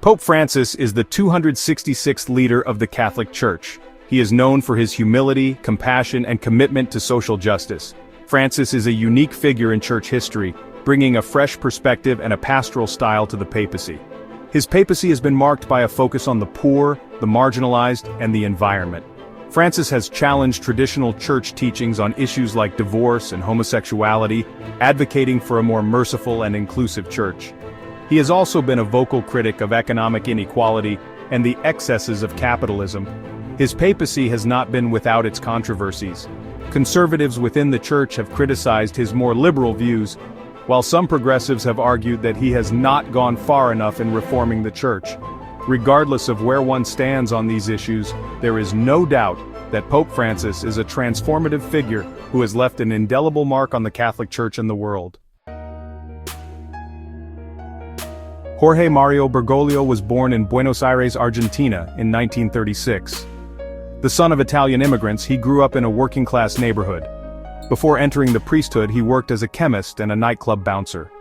Pope Francis is the 266th leader of the Catholic Church. He is known for his humility, compassion, and commitment to social justice. Francis is a unique figure in church history, bringing a fresh perspective and a pastoral style to the papacy. His papacy has been marked by a focus on the poor, the marginalized, and the environment. Francis has challenged traditional church teachings on issues like divorce and homosexuality, advocating for a more merciful and inclusive church. He has also been a vocal critic of economic inequality and the excesses of capitalism. His papacy has not been without its controversies. Conservatives within the church have criticized his more liberal views, while some progressives have argued that he has not gone far enough in reforming the church. Regardless of where one stands on these issues, there is no doubt that Pope Francis is a transformative figure who has left an indelible mark on the Catholic Church and the world. Jorge Mario Bergoglio was born in Buenos Aires, Argentina, in 1936. The son of Italian immigrants, he grew up in a working-class neighborhood. Before entering the priesthood, he worked as a chemist and a nightclub bouncer.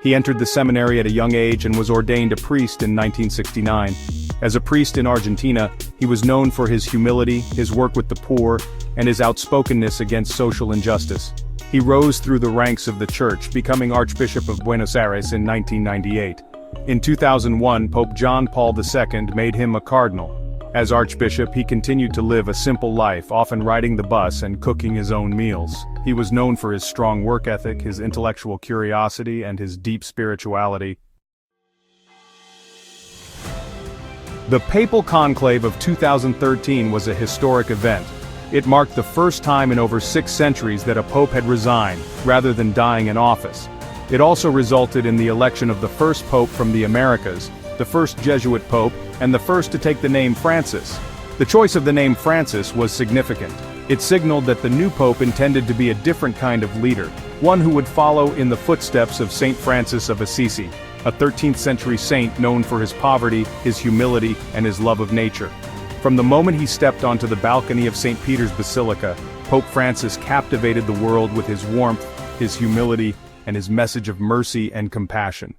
He entered the seminary at a young age and was ordained a priest in 1969. As a priest in Argentina, he was known for his humility, his work with the poor, and his outspokenness against social injustice. He rose through the ranks of the church, becoming Archbishop of Buenos Aires in 1998. In 2001, Pope John Paul II made him a cardinal. As Archbishop, he continued to live a simple life, often riding the bus and cooking his own meals. He was known for his strong work ethic, his intellectual curiosity, and his deep spirituality. The Papal Conclave of 2013 was a historic event. It marked the first time in over 6 centuries that a pope had resigned, rather than dying in office. It also resulted in the election of the first pope from the Americas, the first Jesuit pope, and the first to take the name Francis. The choice of the name Francis was significant. It signaled that the new pope intended to be a different kind of leader, one who would follow in the footsteps of Saint Francis of Assisi, a 13th century saint known for his poverty, his humility, and his love of nature. From the moment he stepped onto the balcony of St. Peter's Basilica, Pope Francis captivated the world with his warmth, his humility, and his message of mercy and compassion.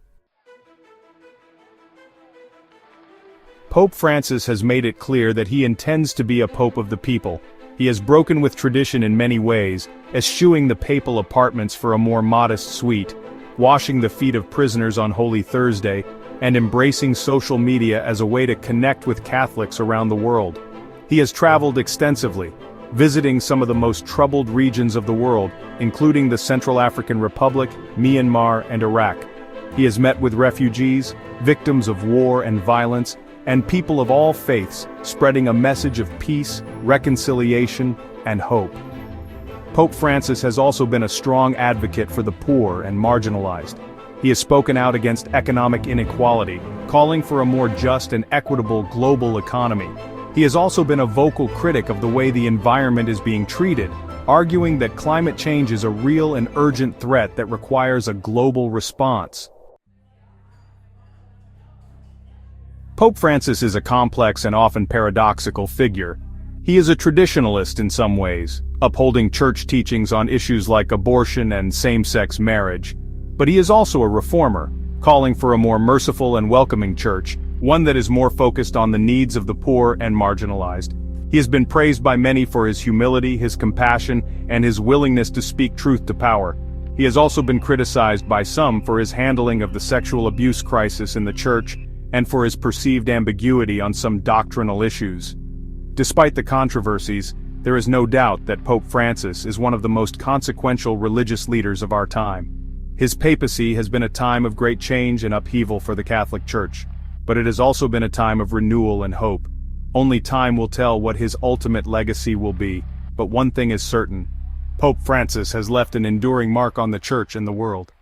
Pope Francis has made it clear that he intends to be a pope of the people. He has broken with tradition in many ways, eschewing the papal apartments for a more modest suite, washing the feet of prisoners on Holy Thursday, and embracing social media as a way to connect with Catholics around the world. He has traveled extensively, visiting some of the most troubled regions of the world, including the Central African Republic, Myanmar, and Iraq. He has met with refugees, victims of war and violence, and people of all faiths, spreading a message of peace, reconciliation, and hope. Pope Francis has also been a strong advocate for the poor and marginalized. He has spoken out against economic inequality, calling for a more just and equitable global economy. He has also been a vocal critic of the way the environment is being treated, arguing that climate change is a real and urgent threat that requires a global response. Pope Francis is a complex and often paradoxical figure. He is a traditionalist in some ways, upholding church teachings on issues like abortion and same-sex marriage. But he is also a reformer, calling for a more merciful and welcoming church, one that is more focused on the needs of the poor and marginalized. He has been praised by many for his humility, his compassion, and his willingness to speak truth to power. He has also been criticized by some for his handling of the sexual abuse crisis in the church, and for his perceived ambiguity on some doctrinal issues. Despite the controversies, there is no doubt that Pope Francis is one of the most consequential religious leaders of our time. His papacy has been a time of great change and upheaval for the Catholic Church, but it has also been a time of renewal and hope. Only time will tell what his ultimate legacy will be, but one thing is certain: Pope Francis has left an enduring mark on the Church and the world.